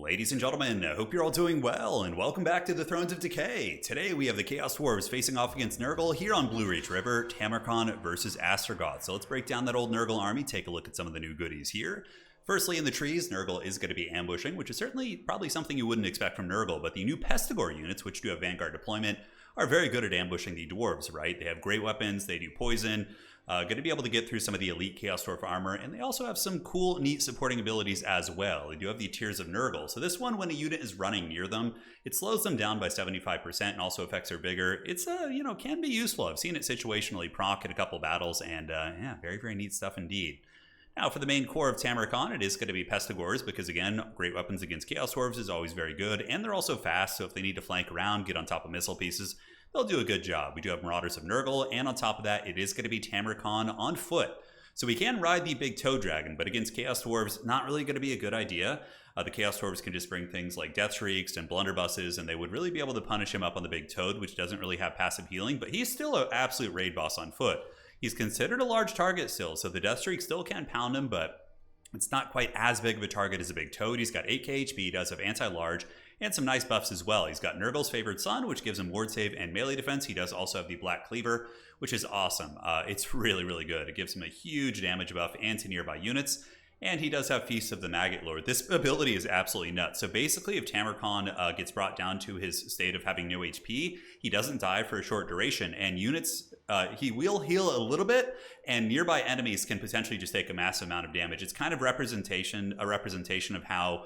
Ladies and gentlemen, I hope you're all doing well, and welcome back to the Thrones of Decay. Today we have the Chaos Dwarves facing off against Nurgle here on Blue Ridge River, Tamurkhan versus Astrogoth. So let's break down that old Nurgle army, take a look at some of the new goodies here. Firstly, in the trees, Nurgle is going to be ambushing, which is certainly probably something you wouldn't expect from Nurgle, but the new Pestigore units, which do have Vanguard deployment, are very good at ambushing the Dwarves, right? They have great weapons, they do poison, going to be able to get through some of the elite Chaos Dwarf armor, and they also have some cool, neat supporting abilities as well. They do have the Tears of Nurgle. So this one, when a unit is running near them, it slows them down by 75% and also affects their vigor. It's, can be useful. I've seen it situationally proc in a couple battles, and yeah, very, very neat stuff indeed. Now, for the main core of Tamurkhan, it is going to be Pestigores because, again, great weapons against Chaos Dwarves is always very good, and they're also fast, so if they need to flank around, get on top of missile pieces, they'll do a good job. We do have Marauders of Nurgle, and on top of that, it is going to be Tamurkhan on foot. So we can ride the big Toad Dragon, but against Chaos Dwarves, not really going to be a good idea. The Chaos Dwarves can just bring things like Death Shrieks and Blunderbusses, and they would really be able to punish him up on the big Toad, which doesn't really have passive healing, but he's still an absolute raid boss on foot. He's considered a large target still, so the Death Shriek still can pound him, but it's not quite as big of a target as a big Toad. He's got 8k HP, he does have anti-large, and some nice buffs as well. He's got Nurgle's Favored Son, which gives him ward save and melee defense. He does also have the Black Cleaver, which is awesome. It's really, really good. It gives him a huge damage buff and to nearby units. And he does have Feast of the Maggot Lord. This ability is absolutely nuts. So basically, if Tamurkhan gets brought down to his state of having no HP, he doesn't die for a short duration. And units, he will heal a little bit, and nearby enemies can potentially just take a massive amount of damage. It's kind of a representation of how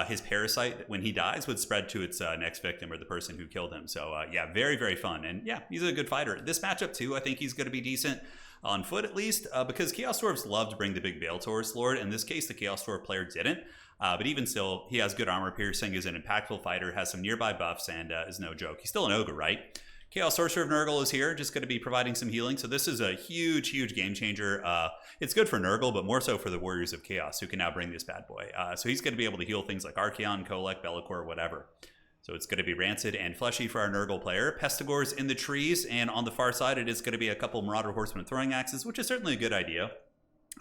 his parasite, when he dies, would spread to its next victim or the person who killed him. So yeah, very, very fun. And yeah, he's a good fighter. This matchup too, I think he's going to be decent. On foot at least, because Chaos Dwarves love to bring the big Baletaurus Lord. In this case, the Chaos Dwarf player didn't, but even still, he has good armor piercing, is an impactful fighter, has some nearby buffs, and is no joke. He's still an Ogre, right? Chaos Sorcerer of Nurgle is here, just going to be providing some healing, so this is a huge, huge game changer. It's good for Nurgle, but more so for the Warriors of Chaos, who can now bring this bad boy. So he's going to be able to heal things like Archaon, Kolek, Bellicor, whatever. So it's going to be rancid and fleshy for our Nurgle player. Pestigores in the trees, and on the far side, it is going to be a couple Marauder Horsemen and Throwing Axes, which is certainly a good idea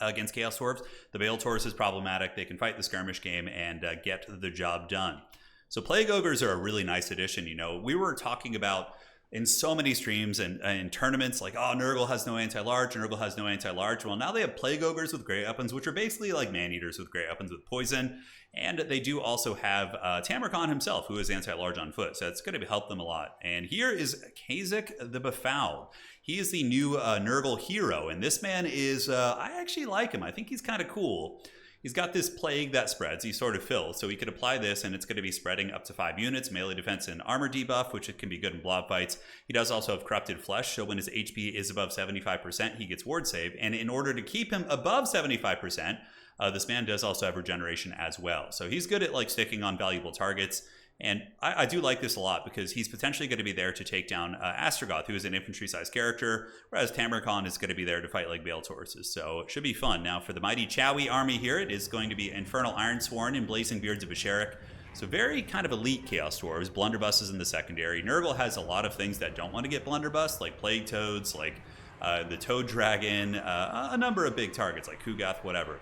against Chaos Dwarves. The Baletaurus is problematic. They can fight the skirmish game and get the job done. So Plague Ogres are a really nice addition. You know, we were talking about in so many streams and in tournaments, like, oh, Nurgle has no anti-large, Nurgle has no anti-large. Well, now they have Plague Ogres with great weapons, which are basically like Man-Eaters with great weapons with poison. And they do also have Tamurkhan himself, who is anti-large on foot. So it's going to help them a lot. And here is Kazyk the Befouled. He is the new Nurgle hero. And this man is, I actually like him. I think he's kind of cool. He's got this plague that spreads. He sort of fills. So he could apply this, and it's going to be spreading up to 5 units, melee defense and armor debuff, which it can be good in blob fights. He does also have Corrupted Flesh, so when his HP is above 75%, he gets ward save. And in order to keep him above 75%, this man does also have regeneration as well. So he's good at like sticking on valuable targets. And I do like this a lot because he's potentially going to be there to take down Astrogoth, who is an infantry-sized character, whereas Tamurkhan is going to be there to fight like Baletauruses. So it should be fun. Now, for the mighty Chowie army here, it is going to be Infernal Ironsworn and Blazing Beards of Asherik. So very kind of elite Chaos Dwarves. Blunderbuss is in the secondary. Nurgle has a lot of things that don't want to get Blunderbuss, like Plague Toads, like the Toad Dragon, a number of big targets like Kugath, whatever.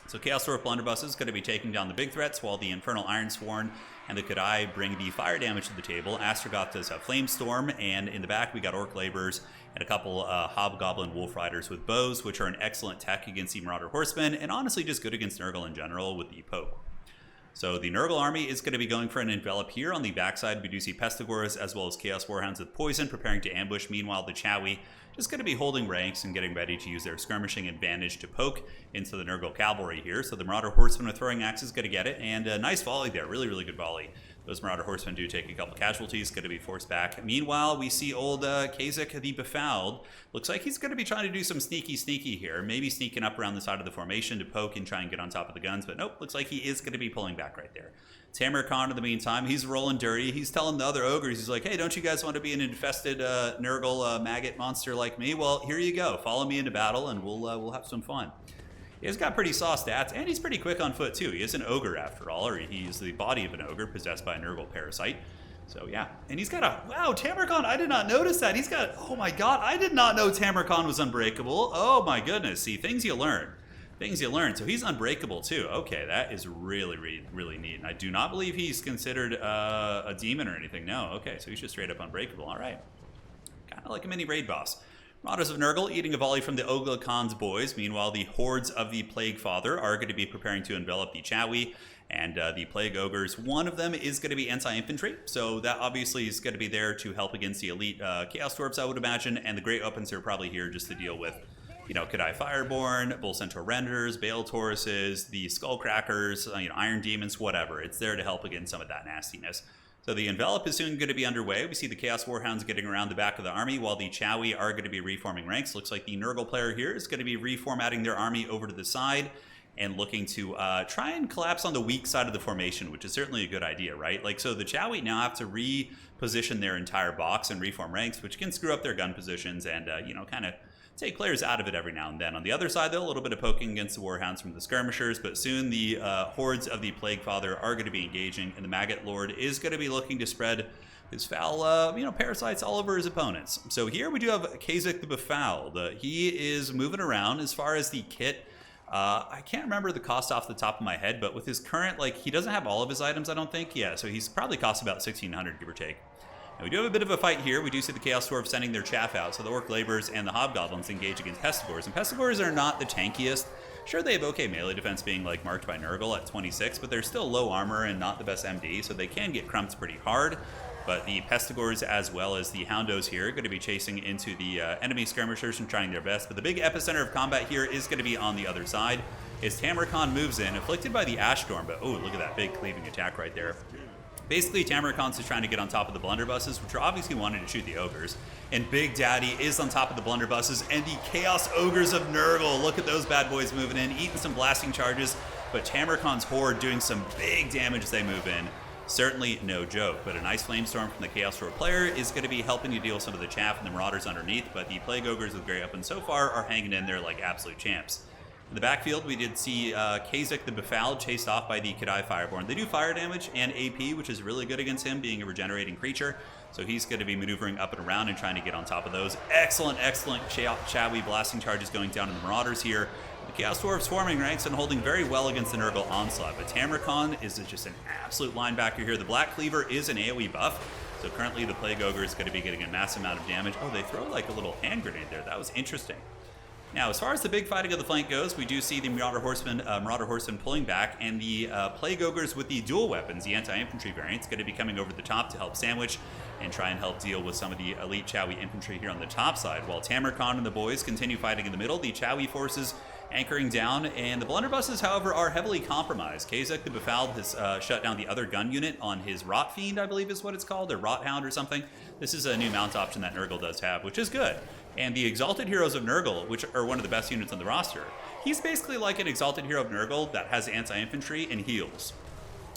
So Chaos Dwarf Blunderbuss is going to be taking down the big threats, while the Infernal Ironsworn and the Kadai bring the fire damage to the table. Astrogoth does have Flamestorm, and in the back we got Orc Laborers and a couple Hobgoblin Wolf Riders with bows, which are an excellent tech against the Marauder Horsemen, and honestly just good against Nurgle in general with the poke. So the Nurgle army is going to be going for an envelop here. On the backside, we do see Pestigores as well as Chaos Warhounds with poison preparing to ambush. Meanwhile, the Chowie just going to be holding ranks and getting ready to use their skirmishing advantage to poke into the Nurgle cavalry here. So the Marauder Horsemen with Throwing Axes is going to get it, and a nice volley there. Really, really good volley. Those Marauder Horsemen do take a couple casualties, going to be forced back. Meanwhile, we see old Kazyk the Befouled. Looks like he's going to be trying to do some sneaky here. Maybe sneaking up around the side of the formation to poke and try and get on top of the guns. But nope, looks like he is going to be pulling back right there. Tamurkhan, in the meantime, he's rolling dirty. He's telling the other ogres, he's like, hey, don't you guys want to be an infested Nurgle maggot monster like me? Well, here you go. Follow me into battle, and we'll have some fun. He's got pretty saw stats, and he's pretty quick on foot, too. He is an ogre, after all, or he's the body of an ogre possessed by a Nurgle parasite. So, yeah. And he's got a... Wow, Tamurkhan, I did not notice that. He's got... Oh, my God. I did not know Tamurkhan was unbreakable. Oh, my goodness. See, things you learn. things you learn. So he's unbreakable too. Okay, that is really, really, really neat. And I do not believe he's considered a demon or anything. No, okay, so he's just straight up unbreakable. All right. Kind of like a mini raid boss. Marauders of Nurgle eating a volley from the Ogres boys. Meanwhile, the hordes of the Plague Father are going to be preparing to envelop the Chowie and the Plague Ogres. One of them is going to be anti-infantry, so that obviously is going to be there to help against the elite Chaos Dwarfs, I would imagine, and the Great Weapons are probably here just to deal with, you know, Kazyk Fireborn, Bull Centaur Renders, Bale Tauruses, the Skullcrackers, you know, Iron Demons, whatever. It's there to help against some of that nastiness. So the envelop is soon going to be underway. We see the Chaos Warhounds getting around the back of the army while the Chowie are going to be reforming ranks. Looks like the Nurgle player here is going to be reformatting their army over to the side and looking to try and collapse on the weak side of the formation, which is certainly a good idea, right? Like, so the Chowie now have to reposition their entire box and reform ranks, which can screw up their gun positions and, you know, kind of take players out of it every now and then. On the other side, though, a little bit of poking against the Warhounds from the Skirmishers, but soon the hordes of the Plague Father are going to be engaging, and the Maggot Lord is going to be looking to spread his foul, you know, parasites all over his opponents. So here we do have Kazyk the Befouled. He is moving around. As far as the kit, I can't remember the cost off the top of my head, but with his current, like, he doesn't have all of his items, I don't think. Yeah, so he's probably cost about 1,600, give or take. Now, we do have a bit of a fight here. We do see the Chaos Dwarves sending their chaff out, so the Orc Laborers and the Hobgoblins engage against Pestigors. And Pestigors are not the tankiest. Sure, they have okay melee defense being, like, marked by Nurgle at 26, but they're still low armor and not the best MD, so they can get crumped pretty hard. But the Pestigors, as well as the Houndos here, are going to be chasing into the enemy Skirmishers and trying their best. But the big epicenter of combat here is going to be on the other side, as Tamurkhan moves in, afflicted by the Ash Storm. But, oh, look at that big cleaving attack right there. Basically, Tamurkhan's is trying to get on top of the blunderbusses, which are obviously wanting to shoot the ogres. And Big Daddy is on top of the blunderbusses, and the Chaos Ogres of Nurgle. Look at those bad boys moving in, eating some blasting charges. But Tamurkhan's horde doing some big damage as they move in. Certainly no joke, but a nice Flamestorm from the Chaos Dwarf player is going to be helping you deal with some of the chaff and the Marauders underneath, but the Plague Ogres with Great Weapons so far are hanging in there like absolute champs. In the backfield, we did see Kazyk the Befouled chased off by the Kazyk Fireborn. They do fire damage and AP, which is really good against him, being a regenerating creature. So he's going to be maneuvering up and around and trying to get on top of those. Excellent, excellent Chowie blasting charges going down in the Marauders here. The Chaos Dwarfs forming ranks and holding very well against the Nurgle onslaught. But Tamurkhan is just an absolute linebacker here. The Black Cleaver is an AoE buff. So currently the Plague Ogre is going to be getting a massive amount of damage. Oh, they throw like a little hand grenade there. That was interesting. Now, as far as the big fighting of the flank goes, we do see the Marauder Horsemen pulling back, and the Plague Ogres with the dual weapons, the anti-infantry variants, going to be coming over the top to help sandwich and try and help deal with some of the elite Chowie infantry here on the top side. While Tamurkhan and the boys continue fighting in the middle, the Chowie forces anchoring down, and the blunderbusses, however, are heavily compromised. Kazyk the Befouled has shut down the other gun unit on his Rot Fiend, I believe is what it's called, or Rot Hound or something. This is a new mount option that Nurgle does have, which is good. And the Exalted Heroes of Nurgle, which are one of the best units on the roster, he's basically like an Exalted Hero of Nurgle that has anti-infantry and heals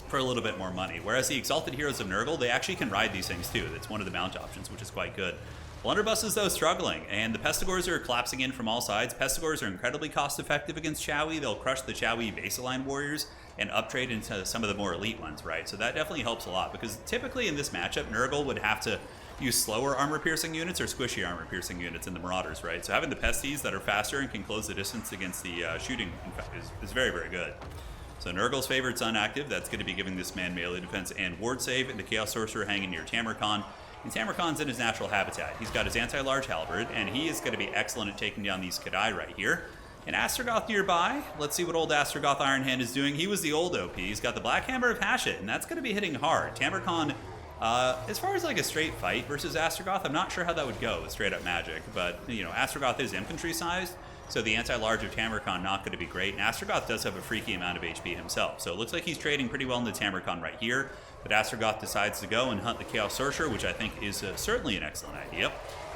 for a little bit more money. Whereas the Exalted Heroes of Nurgle, they actually can ride these things too. That's one of the mount options, which is quite good. Blunderbusses, though, struggling, and the Pestigors are collapsing in from all sides. Pestigors are incredibly cost-effective against Chowie. They'll crush the Chowie baseline warriors and uptrade into some of the more elite ones, right? So that definitely helps a lot, because typically in this matchup, Nurgle would have to use slower armor-piercing units or squishy armor-piercing units in the Marauders, right? So having the Pesties that are faster and can close the distance against the shooting is very, very good. So Nurgle's favorite's unactive. That's going to be giving this man melee defense and ward save, and the Chaos Sorcerer hanging near Tamurkhan. And Tamurkhan's in his natural habitat. He's got his anti-large halberd, and he is going to be excellent at taking down these Kazyk right here. And Astragoth nearby. Let's see what old Astragoth Iron Hand is doing. He was the old OP. He's got the Black Hammer of Hashut, and that's going to be hitting hard. Tamurkhan, as far as like a straight fight versus Astragoth, I'm not sure how that would go with straight up magic. But, you know, Astragoth is infantry sized, so the anti-large of Tamurkhan not going to be great. And Astragoth does have a freaky amount of HP himself. So it looks like he's trading pretty well into Tamurkhan right here. But Astragoth decides to go and hunt the Chaos Sorcerer, which I think is certainly an excellent idea.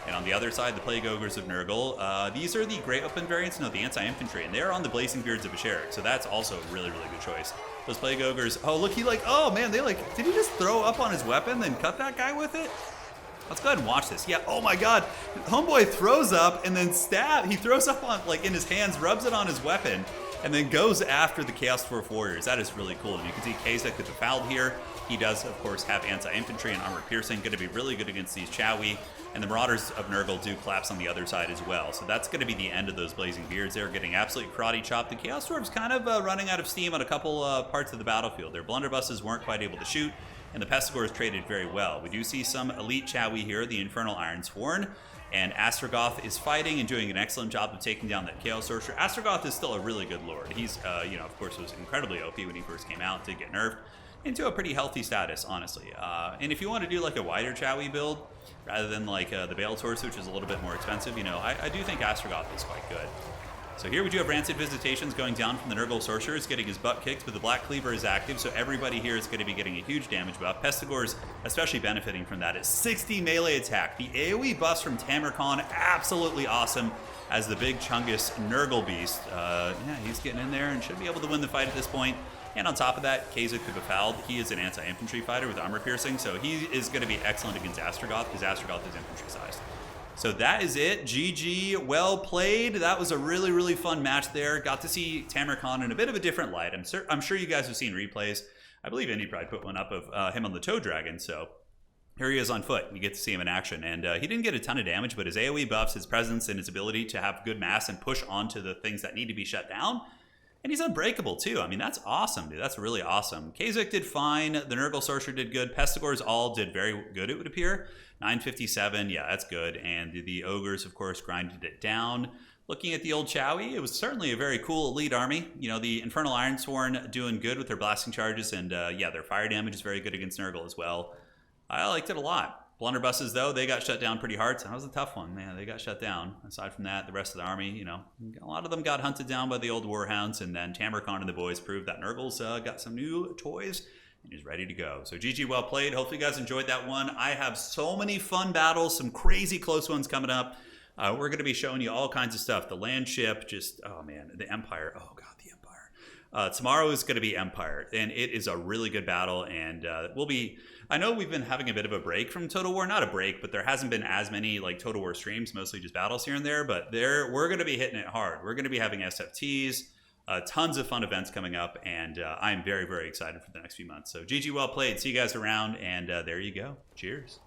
And on the other side, the Plague Ogres of Nurgle. These are the Great Weapon variants, no, the anti-infantry, and they're on the Blazing Beards of Asherik, so that's also a really, really good choice. Those Plague Ogres, oh, look, he like, oh man, they like, did he just throw up on his weapon, then cut that guy with it? Let's go ahead and watch this. Yeah, oh my god, Homeboy throws up and then he throws up on, like, in his hands, rubs it on his weapon, and then goes after the Chaos Dwarf Warriors. That is really cool. And you can see Kazyk is fouled here. He does, of course, have anti-infantry and armor piercing. Going to be really good against these Chowie. And the Marauders of Nurgle do collapse on the other side as well. So that's going to be the end of those Blazing Beards. They're getting absolutely karate chopped. The Chaos Dwarves kind of running out of steam on a couple parts of the battlefield. Their blunderbusses weren't quite able to shoot, and the Pestigores traded very well. We do see some elite Chowie here, the Infernal Ironsworn. And Astragoth is fighting and doing an excellent job of taking down that Chaos Sorcerer. Astragoth is still a really good lord. He's, of course, was incredibly OP when he first came out, did get nerfed into a pretty healthy status, honestly. And if you want to do like a wider Chowie build, rather than like the Veiled Source, which is a little bit more expensive, I do think Astragoth is quite good. So here we do have Rancid Visitations going down from the Nurgle Sorcerers, getting his butt kicked, but the Black Cleaver is active, so everybody here is going to be getting a huge damage buff. Pestigores especially benefiting from that. It's 60 melee attack. The AoE buffs from Tamurkhan, absolutely awesome as the big Chungus Nurgle Beast. Yeah, he's getting in there and should be able to win the fight at this point. And on top of that, Kazyk could be fouled. He is an anti-infantry fighter with armor piercing, so he is going to be excellent against Astragoth because Astragoth is infantry sized. So that is it. GG, well played. That was a really, really fun match there. Got to see Tamurkhan in a bit of a different light. I'm sure you guys have seen replays. I believe Indy probably put one up of him on the Toad Dragon, so here he is on foot. You get to see him in action. And he didn't get a ton of damage, but his AoE buffs, his presence, and his ability to have good mass and push onto the things that need to be shut down. And he's unbreakable, too. I mean, that's awesome, dude. That's really awesome. Kazyk did fine. The Nurgle Sorcerer did good. Pestigores all did very good, it would appear. 957, yeah, that's good. And the Ogres, of course, grinded it down. Looking at the old Chowie, it was certainly a very cool elite army. The Infernal Ironsworn doing good with their blasting charges. And, yeah, their fire damage is very good against Nurgle as well. I liked it a lot. Blunderbusses, though, they got shut down pretty hard. So that was a tough one, man. They got shut down. Aside from that, the rest of the army, a lot of them got hunted down by the old Warhounds. And then Tamurkhan and the boys proved that Nurgle's got some new toys and he's ready to go. So GG, well played. Hopefully you guys enjoyed that one. I have so many fun battles, some crazy close ones coming up. We're going to be showing you all kinds of stuff. The land ship, oh man, the Empire. Oh God, the Empire. Tomorrow is going to be Empire, and it is a really good battle. And I know we've been having a bit of a break from Total War. Not a break, but there hasn't been as many like Total War streams, mostly just battles here and there. But we're going to be hitting it hard. We're going to be having SFTs, tons of fun events coming up, and I'm very, very excited for the next few months. So GG, well played. See you guys around, and there you go. Cheers.